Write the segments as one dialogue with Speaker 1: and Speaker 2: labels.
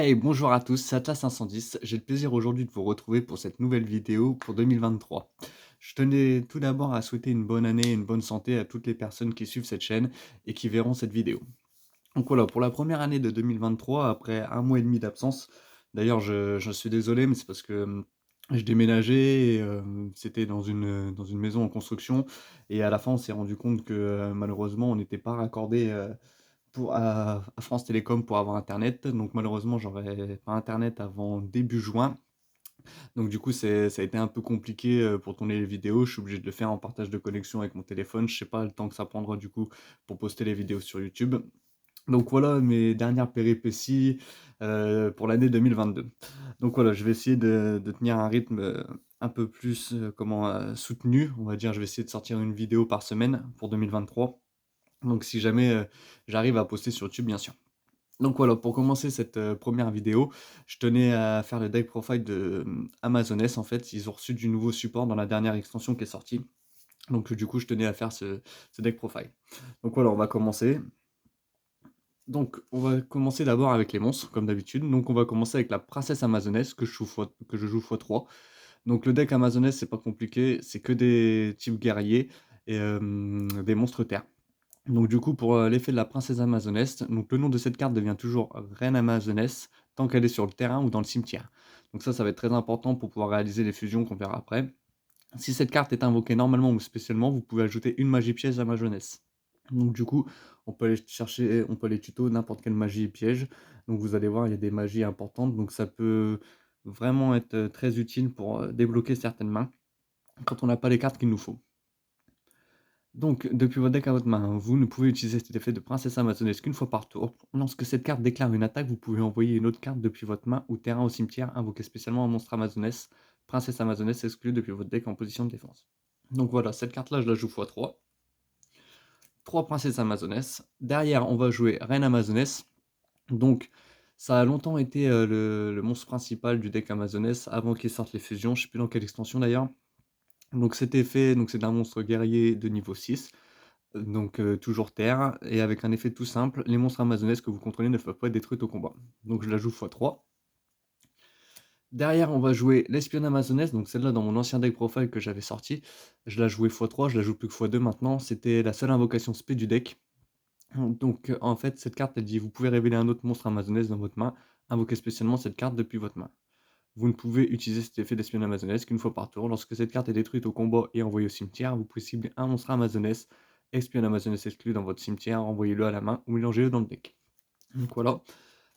Speaker 1: Hey, bonjour à tous, c'est Atlas 510. J'ai le plaisir aujourd'hui de vous retrouver pour cette nouvelle vidéo pour 2023. Je tenais tout d'abord à souhaiter une bonne année et une bonne santé à toutes les personnes qui suivent cette chaîne et qui verront cette vidéo. Donc voilà, pour la première année de 2023, après un mois et demi d'absence, d'ailleurs je suis désolé, mais c'est parce que je déménageais et c'était dans une maison en construction. Et à la fin, on s'est rendu compte que malheureusement, on n'était pas raccordé à France Télécom pour avoir internet. Donc malheureusement, j'aurai pas internet avant début juin. Donc du coup, ça a été un peu compliqué, pour tourner les vidéos. Je suis obligé de le faire en partage de connexion avec mon téléphone. Je sais pas le temps que ça prendra du coup pour poster les vidéos sur YouTube. Donc voilà mes dernières péripéties, pour l'année 2022. Donc voilà, je vais essayer de tenir un rythme, un peu plus, soutenu. On va dire, je vais essayer de sortir une vidéo par semaine pour 2023. Donc si jamais, j'arrive à poster sur YouTube, bien sûr. Donc voilà, pour commencer cette, 1re vidéo, je tenais à faire le deck profile de, Amazon S. En fait, ils ont reçu du nouveau support dans la dernière extension qui est sortie. Donc du coup, je tenais à faire ce deck profile. Donc voilà, on va commencer. Donc on va commencer d'abord avec les monstres, comme d'habitude. Donc on va commencer avec la princesse amazonesse que je joue x3. Donc le deck amazonesse, c'est pas compliqué, c'est que des types guerriers et des monstres terre. Donc du coup, pour, l'effet de la princesse amazonesse, donc le nom de cette carte devient toujours reine amazonesse tant qu'elle est sur le terrain ou dans le cimetière. Donc ça va être très important pour pouvoir réaliser les fusions qu'on verra après. Si cette carte est invoquée normalement ou spécialement, vous pouvez ajouter une magie piège à ma jeunesse. Donc du coup, on peut aller tuto n'importe quelle magie piège. Donc vous allez voir, il y a des magies importantes, donc ça peut vraiment être, très utile pour, débloquer certaines mains, quand on n'a pas les cartes qu'il nous faut. Donc, depuis votre deck à votre main, vous ne pouvez utiliser cet effet de princesse amazonesque qu'une fois par tour. Lorsque cette carte déclare une attaque, vous pouvez envoyer une autre carte depuis votre main ou terrain au cimetière, invoquer spécialement un monstre amazonesse, princesse amazonesse exclue depuis votre deck en position de défense. Donc voilà, cette carte-là, je la joue x3. 3 princesses amazonesses. Derrière, on va jouer reine amazonesse. Donc, ça a longtemps été le monstre principal du deck amazonesse avant qu'il sorte les fusions. Je sais plus dans quelle extension d'ailleurs. Donc cet effet, donc c'est un monstre guerrier de niveau 6. Donc toujours terre et avec un effet tout simple, les monstres amazonesques que vous contrôlez ne peuvent pas être détruits au combat. Donc je la joue x3. Derrière, on va jouer l'espionne amazonesse, donc celle-là dans mon ancien deck profile que j'avais sorti, je la jouais x3, je la joue plus que x2 maintenant, c'était la seule invocation spé du deck. Donc en fait, cette carte, elle dit: «Vous pouvez révéler un autre monstre amazonesse dans votre main, invoquez spécialement cette carte depuis votre main. Vous ne pouvez utiliser cet effet d'espionne amazonesse qu'une fois par tour. Lorsque cette carte est détruite au combat et envoyée au cimetière, vous pouvez cibler un monstre amazonesse, espionne amazonesse exclu dans votre cimetière, envoyez-le à la main ou mélangez-le dans le deck.» Donc voilà.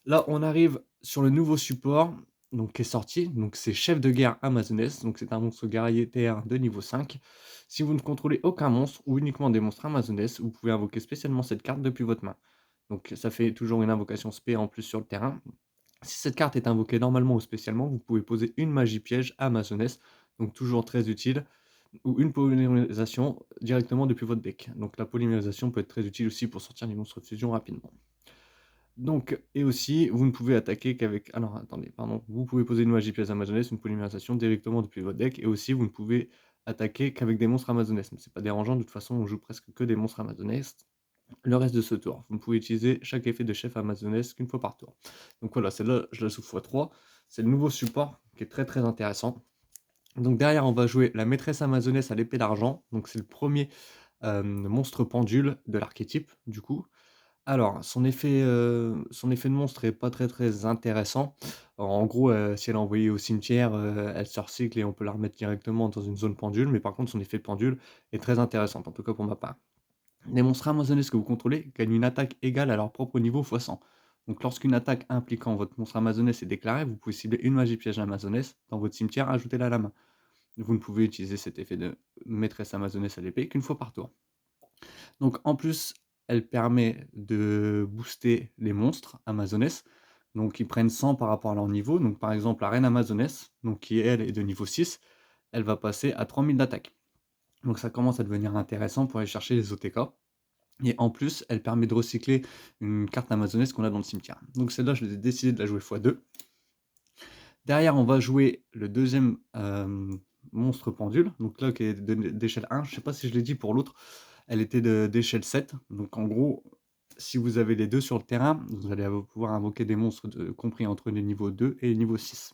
Speaker 1: Là, on arrive sur le nouveau support donc qui est sorti, donc c'est Chef de guerre amazonesse, donc c'est un monstre guerrier TR de niveau 5. Si vous ne contrôlez aucun monstre ou uniquement des monstres amazonesses, vous pouvez invoquer spécialement cette carte depuis votre main. Donc ça fait toujours une invocation spé en plus sur le terrain. Si cette carte est invoquée normalement ou spécialement, vous pouvez poser une magie piège à amazonesse, donc toujours très utile, ou une polymérisation directement depuis votre deck. Donc la polymérisation peut être très utile aussi pour sortir les monstres de fusion rapidement. Donc, et aussi, vous ne pouvez attaquer qu'avec. Alors, attendez, pardon. Vous pouvez poser une magie pièce amazonesse, une polymérisation directement depuis votre deck, et aussi, vous ne pouvez attaquer qu'avec des monstres amazonesses. Mais c'est pas dérangeant, de toute façon, on joue presque que des monstres amazonesses le reste de ce tour. Vous ne pouvez utiliser chaque effet de chef amazonesse qu'une fois par tour. Donc voilà, celle-là, je la joue x3. C'est le nouveau support qui est très très intéressant. Donc derrière, on va jouer la maîtresse amazonesse à l'épée d'argent. Donc c'est le premier monstre pendule de l'archétype, du coup. Alors, son effet de monstre est pas très, très intéressant. En gros, si elle est envoyée au cimetière, elle se recycle et on peut la remettre directement dans une zone pendule, mais par contre son effet de pendule est très intéressant, en tout cas pour ma part. Les monstres amazonesques que vous contrôlez gagnent une attaque égale à leur propre niveau fois 100. Donc lorsqu'une attaque impliquant votre monstre amazonesse est déclarée, vous pouvez cibler une magie piège amazonesse dans votre cimetière, ajoutez-la à la main. Vous ne pouvez utiliser cet effet de maîtresse amazonesse à l'épée qu'une fois par tour. Donc en plus, elle permet de booster les monstres amazonesses. Donc ils prennent 100 par rapport à leur niveau. Donc par exemple, la reine amazonesse, donc qui elle est de niveau 6, elle va passer à 3000 d'attaque. Donc ça commence à devenir intéressant pour aller chercher les OTK. Et en plus, elle permet de recycler une carte amazonesse qu'on a dans le cimetière. Donc celle-là, je l'ai décidé de la jouer x2. Derrière, on va jouer le deuxième monstre pendule. Donc là, qui est d'échelle 1. Je ne sais pas si je l'ai dit pour l'autre. Elle était d'échelle 7. Donc en gros, si vous avez les 2 sur le terrain, vous allez pouvoir invoquer des monstres compris entre les niveaux 2 et les niveaux 6.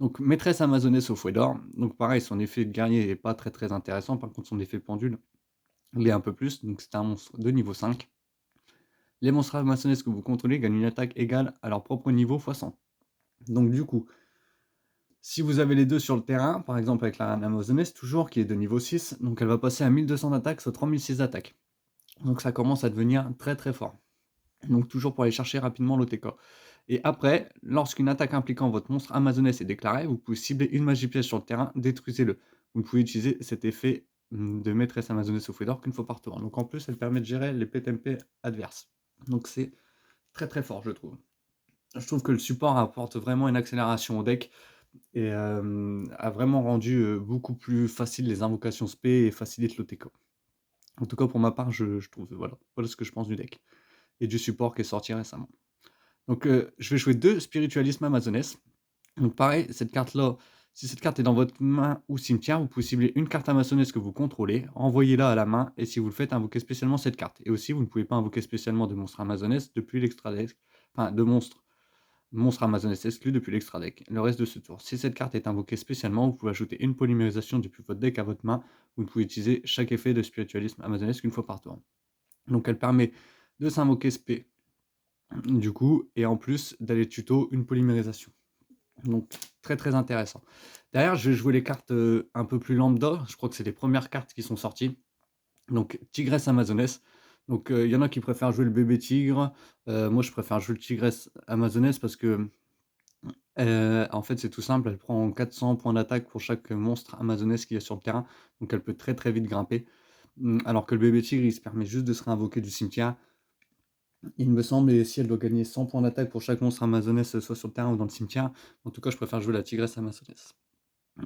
Speaker 1: Donc maîtresse amazonesse au fouet d'or, donc pareil, son effet de guerrier est pas très, très intéressant, par contre son effet pendule l'est un peu plus, donc c'est un monstre de niveau 5. Les monstres amazonesses que vous contrôlez gagnent une attaque égale à leur propre niveau fois 100. Donc du coup, si vous avez les 2 sur le terrain, par exemple avec la reine amazonesse toujours qui est de niveau 6, donc elle va passer à 1200 d'attaque, soit 3006 d'attaque. Donc ça commence à devenir très, très fort. Donc toujours pour aller chercher rapidement l'OTK. Et après, lorsqu'une attaque impliquant votre monstre amazonesse est déclarée, vous pouvez cibler une magie piège sur le terrain, détruisez-le. Vous ne pouvez utiliser cet effet de maîtresse amazonesse au fouet d'or qu'une fois par tour. Donc en plus, elle permet de gérer les PTMP adverses. Donc c'est très très fort, je trouve. Je trouve que le support apporte vraiment une accélération au deck et a vraiment rendu beaucoup plus facile les invocations spé et facilite l'OTK. En tout cas, pour ma part, je trouve, voilà ce que je pense du deck et du support qui est sorti récemment. Donc, je vais jouer 2 Spiritualisme Amazones. Donc pareil, cette carte-là, si cette carte est dans votre main ou cimetière, vous pouvez cibler une carte amazonesse que vous contrôlez, envoyez-la à la main, et si vous le faites, invoquez spécialement cette carte. Et aussi, vous ne pouvez pas invoquer spécialement de monstres amazonesse depuis l'extra deck, enfin de monstres amazonesse exclus depuis l'extra deck. Le reste de ce tour, si cette carte est invoquée spécialement, vous pouvez ajouter une polymérisation depuis votre deck à votre main. Vous ne pouvez utiliser chaque effet de spiritualisme amazonesse qu'une fois par tour. Donc elle permet de s'invoquer spé du coup, et en plus d'aller tuto une polymérisation. Donc très, très intéressant. Derrière, je vais jouer les cartes, un peu plus lambda. Je crois que c'est les premières cartes qui sont sorties. Donc Tigresse Amazoness. Donc il y en a qui préfèrent jouer le bébé tigre. Moi, je préfère jouer le Tigresse Amazoness parce que, en fait, c'est tout simple. Elle prend 400 points d'attaque pour chaque monstre amazoness qu'il y a sur le terrain. Donc elle peut très, très vite grimper. Alors que le bébé tigre, il se permet juste de se réinvoquer du cimetière. Il me semble, et si elle doit gagner 100 points d'attaque pour chaque monstre amazoness, soit sur le terrain ou dans le cimetière, en tout cas, je préfère jouer la tigresse amazoness.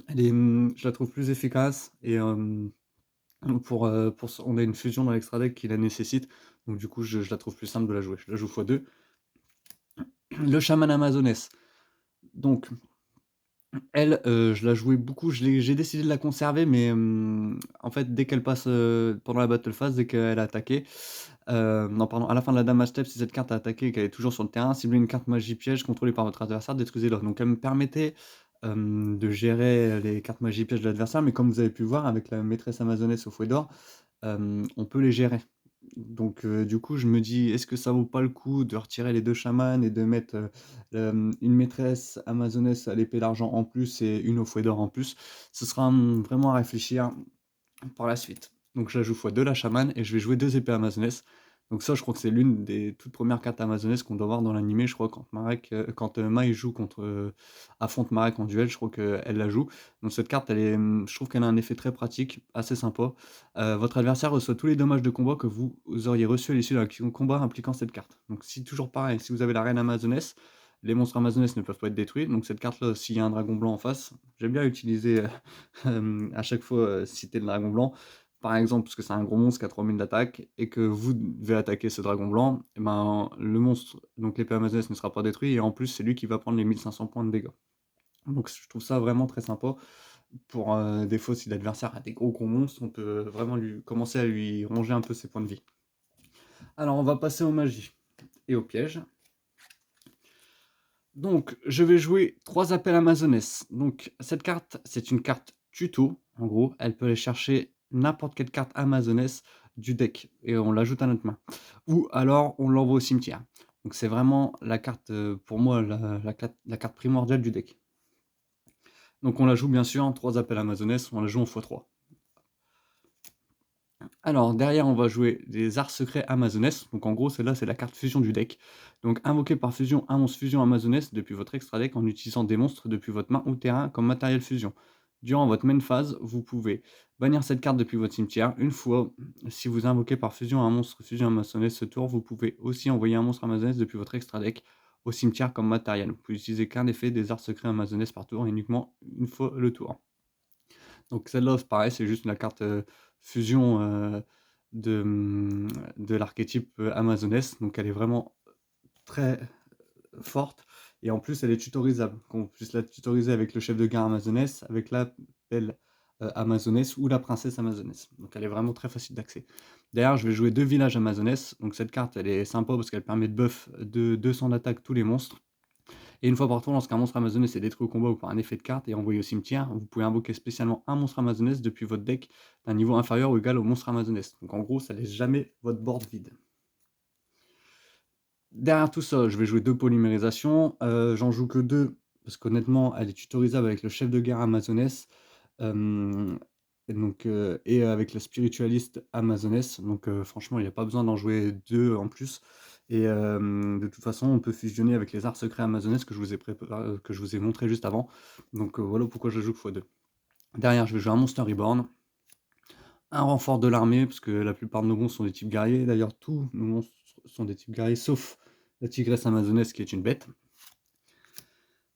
Speaker 1: Elle est, je la trouve plus efficace et on a une fusion dans l'extra deck qui la nécessite, donc du coup, je la trouve plus simple de la jouer. Je la joue x2. Le chaman amazoness. Donc, elle, je la jouais beaucoup, j'ai décidé de la conserver, mais en fait, dès qu'elle passe pendant la battle phase, dès qu'elle a attaqué, non, pardon, à la fin de la damage step, si cette carte a attaqué et qu'elle est toujours sur le terrain, ciblez une carte magie piège contrôlée par votre adversaire, détruisez-la. Donc, elle me permettait de gérer les cartes magie piège de l'adversaire, mais comme vous avez pu voir avec la maîtresse amazonesse au fouet d'or, on peut les gérer. Donc, du coup, je me dis: «Est-ce que ça vaut pas le coup de retirer les 2 chamans et de mettre, une maîtresse amazonesse à l'épée d'argent en plus et une au fouet d'or en plus?» Ce sera, vraiment à réfléchir par la suite. Donc je la joue x2 la chamane et je vais jouer 2 épées amazoness. Donc ça, je crois que c'est l'une des toutes premières cartes amazoness qu'on doit voir dans l'animé. Je crois quand Mai joue contre, affronte Marek en duel, je crois qu'elle la joue. Donc cette carte, elle est, je trouve qu'elle a un effet très pratique, assez sympa. Votre adversaire reçoit tous les dommages de combat que vous auriez reçus à l'issue d'un combat impliquant cette carte. Donc si toujours pareil, si vous avez la reine amazoness, les monstres amazoness ne peuvent pas être détruits. Donc cette carte-là, s'il y a un dragon blanc en face, j'aime bien utiliser, à chaque fois, citer le dragon blanc. Par exemple, parce que c'est un gros monstre qui a 3000 d'attaque et que vous devez attaquer ce dragon blanc, et ben, le monstre, donc l'épée amazoness ne sera pas détruit et en plus, c'est lui qui va prendre les 1500 points de dégâts. Donc je trouve ça vraiment très sympa pour, des fois, si l'adversaire a des gros monstres, on peut vraiment lui commencer à lui ronger un peu ses points de vie. Alors on va passer aux magies et aux pièges. Donc je vais jouer 3 appels amazoness. Donc cette carte, c'est une carte tuto, en gros. Elle peut aller chercher n'importe quelle carte amazoness du deck et on l'ajoute à notre main. Ou alors on l'envoie au cimetière. Donc c'est vraiment la carte, pour moi, la carte primordiale du deck. Donc on la joue bien sûr en 3 appels amazoness, on la joue en x3. Alors derrière, on va jouer des arts secrets amazoness. Donc en gros, celle-là, c'est la carte fusion du deck. Donc invoquer par fusion un monstre fusion amazoness depuis votre extra deck en utilisant des monstres depuis votre main ou terrain comme matériel fusion. Durant votre main phase, vous pouvez bannir cette carte depuis votre cimetière. Une fois, si vous invoquez par fusion un monstre fusion amazoness ce tour, vous pouvez aussi envoyer un monstre amazoness depuis votre extra deck au cimetière comme matériel. Vous pouvez utiliser qu'un effet des arts secrets amazoness par tour, uniquement une fois le tour. Donc celle-là, c'est pareil, c'est juste la carte, fusion, de, de l'archétype, amazoness, donc elle est vraiment très forte et en plus elle est tutorisable. Qu'on puisse la tutoriser avec le chef de guerre amazoness, avec l'appel amazonesse ou la princesse amazonesse. Donc elle est vraiment très facile d'accès. Derrière, je vais jouer 2 villages amazonesse, donc cette carte, elle est sympa parce qu'elle permet de buff de 200 d'attaque tous les monstres. Et une fois par tour, lorsqu'un monstre amazonesse est détruit au combat ou par un effet de carte et envoyé au cimetière, vous pouvez invoquer spécialement un monstre amazonesse depuis votre deck d'un niveau inférieur ou égal au monstre amazonesse. Donc en gros, ça laisse jamais votre board vide. Derrière tout ça, je vais jouer 2 polymérisations, j'en joue que 2 parce qu'honnêtement, elle est tutorisable avec le chef de guerre amazonesse, hem et donc et avec la spiritualiste amazonesse, donc franchement, il y a pas besoin d'en jouer 2 en plus et de toute façon, on peut fusionner avec les arts secrets amazonesse que je vous ai montré juste avant, donc voilà pourquoi je joue x2. Derrière, je vais jouer un Monster Reborn, un renfort de l'armée, parce que la plupart de nos monstres sont des types guerriers. D'ailleurs, tous nos monstres sont des types guerriers, sauf la tigresse amazonesse qui est une bête.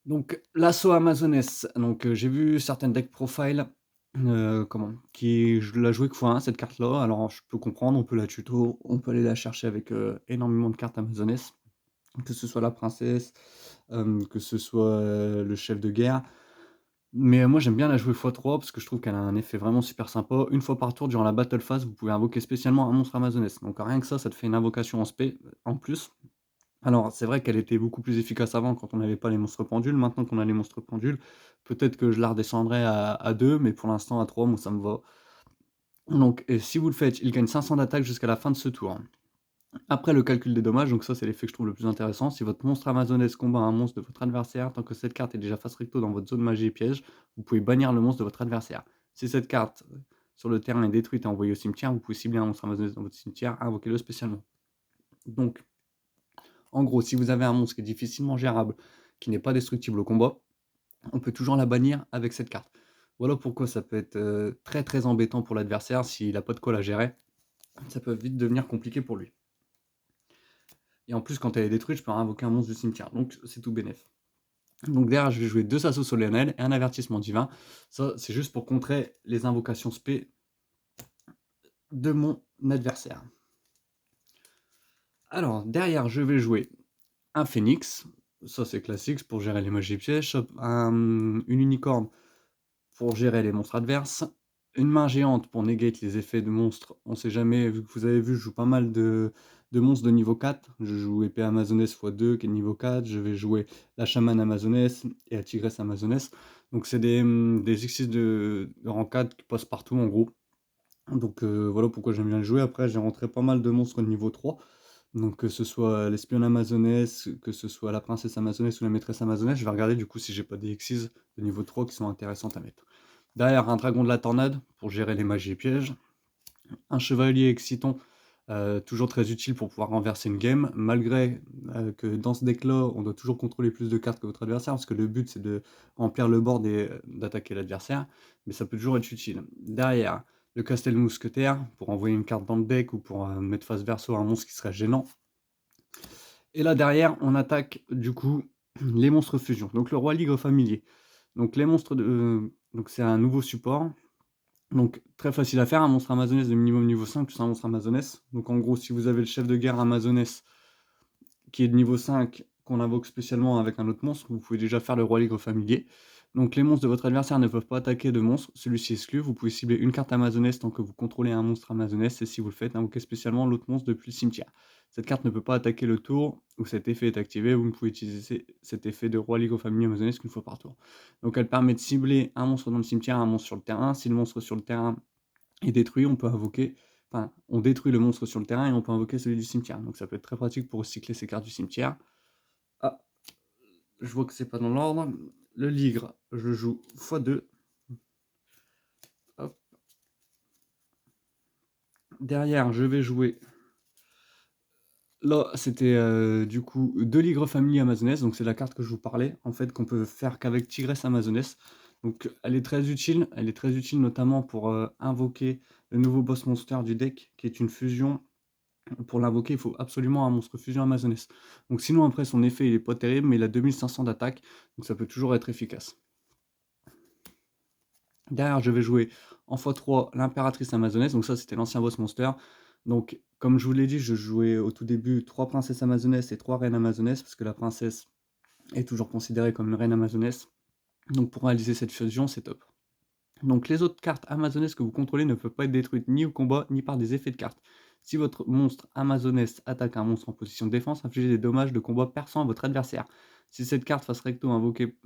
Speaker 1: Donc, l'assaut amazonesse. Donc, j'ai vu certaines deck profile qui la jouaient que x1, cette carte-là. Alors, je peux comprendre, on peut la tuto, on peut aller la chercher avec énormément de cartes amazonesse, que ce soit la princesse, que ce soit le chef de guerre. Mais moi j'aime bien la jouer x3 parce que je trouve qu'elle a un effet vraiment super sympa. Une fois par tour durant la battle phase, vous pouvez invoquer spécialement un monstre amazonesse. Donc rien que ça te fait une invocation en spé en plus. Alors c'est vrai qu'elle était beaucoup plus efficace avant quand on n'avait pas les monstres pendules. Maintenant qu'on a les monstres pendules, peut-être que je la redescendrai à 2, mais pour l'instant à 3, moi ça me va. Donc et si vous le faites, il gagne 500 d'attaque jusqu'à la fin de ce tour. Après le calcul des dommages, donc ça c'est l'effet que je trouve le plus intéressant, si votre monstre amazonesse combat un monstre de votre adversaire, tant que cette carte est déjà face recto dans votre zone magie et piège, vous pouvez bannir le monstre de votre adversaire. Si cette carte sur le terrain est détruite et envoyée au cimetière, vous pouvez cibler un monstre amazonesse dans votre cimetière, invoquez-le spécialement. Donc, en gros, si vous avez un monstre qui est difficilement gérable, qui n'est pas destructible au combat, on peut toujours la bannir avec cette carte. Voilà pourquoi ça peut être très très embêtant pour l'adversaire s'il n'a pas de quoi la gérer. Ça peut vite devenir compliqué pour lui. Et en plus, quand elle est détruite, je peux invoquer un monstre du cimetière. Donc, c'est tout bénef. Donc derrière, je vais jouer 2 assauts solennels et un avertissement divin. Ça, c'est juste pour contrer les invocations spé de mon adversaire. Alors, derrière, je vais jouer un phénix. Ça, c'est classique pour gérer les magies pièges. Une unicorne pour gérer les monstres adverses. Une main géante pour negate les effets de monstres. On sait jamais, vu que vous avez vu, je joue pas mal de monstres de niveau 4. Je joue épée amazonesse x2 qui est niveau 4. Je vais jouer la chamane amazonesse et la tigresse amazonesse. Donc c'est des exercices de rang 4 qui passent partout en gros. Donc voilà pourquoi j'aime bien le jouer. Après j'ai rentré pas mal de monstres de niveau 3. Donc que ce soit l'espionne amazonesse, que ce soit la princesse amazonesse ou la maîtresse amazonesse, je vais regarder du coup si j'ai pas des exercices de niveau 3 qui sont intéressantes à mettre. Derrière, un dragon de la tornade pour gérer les magies et pièges. Un chevalier excitant, toujours très utile pour pouvoir renverser une game, malgré que dans ce deck-là, on doit toujours contrôler plus de cartes que votre adversaire, parce que le but c'est de remplir le board et d'attaquer l'adversaire, mais ça peut toujours être utile. Derrière, le castel mousquetaire, pour envoyer une carte dans le deck ou pour mettre face verso un monstre qui serait gênant. Et là derrière, on attaque du coup les monstres fusion, donc le roi ligre familier. Donc les monstres donc c'est un nouveau support. Donc très facile à faire, un monstre amazonesse de minimum niveau 5 plus un monstre amazonesse. Donc en gros, si vous avez le chef de guerre amazonesse qui est de niveau 5, qu'on invoque spécialement avec un autre monstre, vous pouvez déjà faire le roi ligre familier. Donc les monstres de votre adversaire ne peuvent pas attaquer de monstres, celui-ci exclu. Vous pouvez cibler une carte amazonesse tant que vous contrôlez un monstre amazonesse, et si vous le faites, invoquer spécialement l'autre monstre depuis le cimetière. Cette carte ne peut pas attaquer le tour où cet effet est activé, vous ne pouvez utiliser cet effet de roi ligre familier amazonesse qu'une fois par tour. Donc elle permet de cibler un monstre dans le cimetière, un monstre sur le terrain. Si le monstre sur le terrain est détruit, on peut invoquer, enfin, on détruit le monstre sur le terrain et on peut invoquer celui du cimetière. Donc ça peut être très pratique pour recycler ces cartes du cimetière. Ah, je vois que c'est pas dans l'ordre. Le ligre, je joue x2. Hop. Derrière, je vais jouer. Là, c'était du coup 2 ligres famille amazonesse, donc c'est la carte que je vous parlais, en fait, qu'on peut faire qu'avec tigresse amazonesse. Donc elle est très utile notamment pour invoquer le nouveau boss monster du deck, qui est une fusion. Pour l'invoquer, il faut absolument un monstre fusion amazonesse. Donc sinon, après, son effet, il est pas terrible, mais il a 2500 d'attaque, donc ça peut toujours être efficace. Derrière, je vais jouer en x3 l'impératrice amazonesse, donc ça, c'était l'ancien boss monster. Donc, comme je vous l'ai dit, je jouais au tout début 3 princesses amazonesses et 3 reines amazonesses, parce que la princesse est toujours considérée comme une reine amazonesse. Donc pour réaliser cette fusion, c'est top. Donc les autres cartes amazoness que vous contrôlez ne peuvent pas être détruites ni au combat, ni par des effets de cartes. Si votre monstre amazoness attaque un monstre en position de défense, infligez des dommages de combat perçant à votre adversaire. Si cette carte face recto invoquée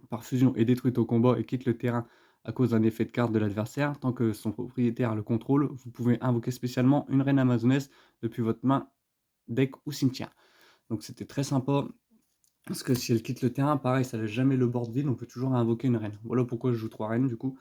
Speaker 1: par fusion est détruite au combat et quitte le terrain à cause d'un effet de carte de l'adversaire, tant que son propriétaire le contrôle, vous pouvez invoquer spécialement une reine amazoness depuis votre main, deck ou cimetière. Donc c'était très sympa, parce que si elle quitte le terrain, pareil, ça laisse jamais le board vide, on peut toujours invoquer une reine. Voilà pourquoi je joue 3 reines du coup.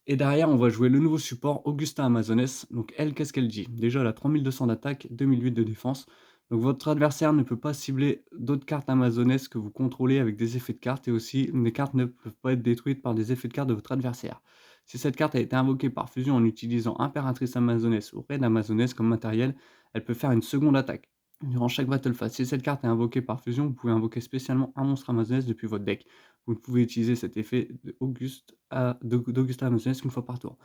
Speaker 1: Et derrière, on va jouer le nouveau support Augusta Amazoness. Donc elle, qu'est-ce qu'elle dit? Déjà, elle a 3200 d'attaque, 2008 de défense. Donc votre adversaire ne peut pas cibler d'autres cartes Amazoness que vous contrôlez avec des effets de cartes, et aussi les cartes ne peuvent pas être détruites par des effets de cartes de votre adversaire. Si cette carte a été invoquée par fusion en utilisant Impératrice Amazoness ou Reine Amazoness comme matériel, elle peut faire une seconde attaque durant chaque battle phase. Si cette carte est invoquée par fusion, vous pouvez invoquer spécialement un monstre Amazoness depuis votre deck. Vous ne pouvez utiliser cet effet d'Augusta Amazoness qu'une fois par tour.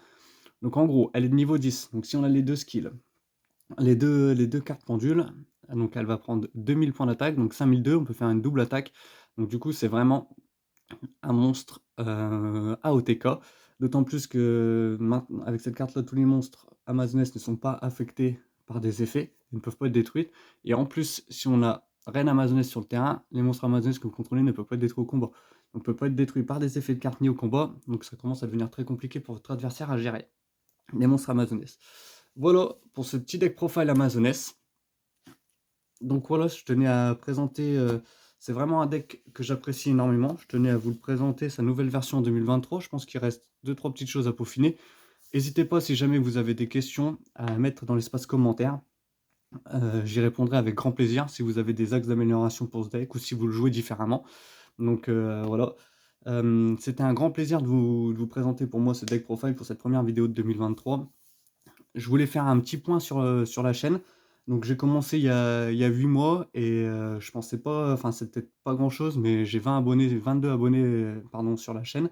Speaker 1: Donc en gros, elle est de niveau 10. Donc si on a les deux skills, les deux cartes pendules, donc elle va prendre 2000 points d'attaque, donc 5002, on peut faire une double attaque. Donc du coup, c'est vraiment un monstre AOTK. D'autant plus que maintenant, avec cette carte-là, tous les monstres Amazoness ne sont pas affectés par des effets, ils ne peuvent pas être détruits. Et en plus, si on a Reine Amazoness sur le terrain, les monstres Amazoness que vous contrôlez ne peuvent pas être détruits au combat. Donc, ne peut pas être détruit par des effets de cartes ni au combat. Donc ça commence à devenir très compliqué pour votre adversaire à gérer. Les monstres Amazoness. Voilà pour ce petit deck profile Amazoness. Donc voilà, je tenais à présenter, c'est vraiment un deck que j'apprécie énormément. Je tenais à vous le présenter, sa nouvelle version en 2023. Je pense qu'il reste 2-3 petites choses à peaufiner. N'hésitez pas, si jamais vous avez des questions, à mettre dans l'espace commentaire. J'y répondrai avec grand plaisir si vous avez des axes d'amélioration pour ce deck ou si vous le jouez différemment. Donc voilà. C'était un grand plaisir de vous présenter pour moi ce deck profile pour cette première vidéo de 2023. Je voulais faire un petit point sur la chaîne. Donc j'ai commencé il y a 8 mois et je pensais pas, enfin c'était pas grand chose, mais j'ai 20 abonnés, 22 abonnés pardon, sur la chaîne.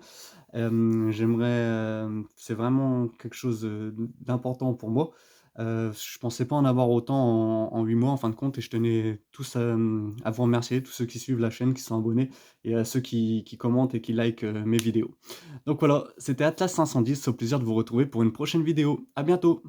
Speaker 1: C'est vraiment quelque chose d'important pour moi. Je pensais pas en avoir autant en 8 mois en fin de compte, et je tenais tous à vous remercier, tous ceux qui suivent la chaîne, qui sont abonnés, et à ceux qui commentent et qui likent mes vidéos. Donc voilà, c'était Atlas 510, au plaisir de vous retrouver pour une prochaine vidéo. À bientôt!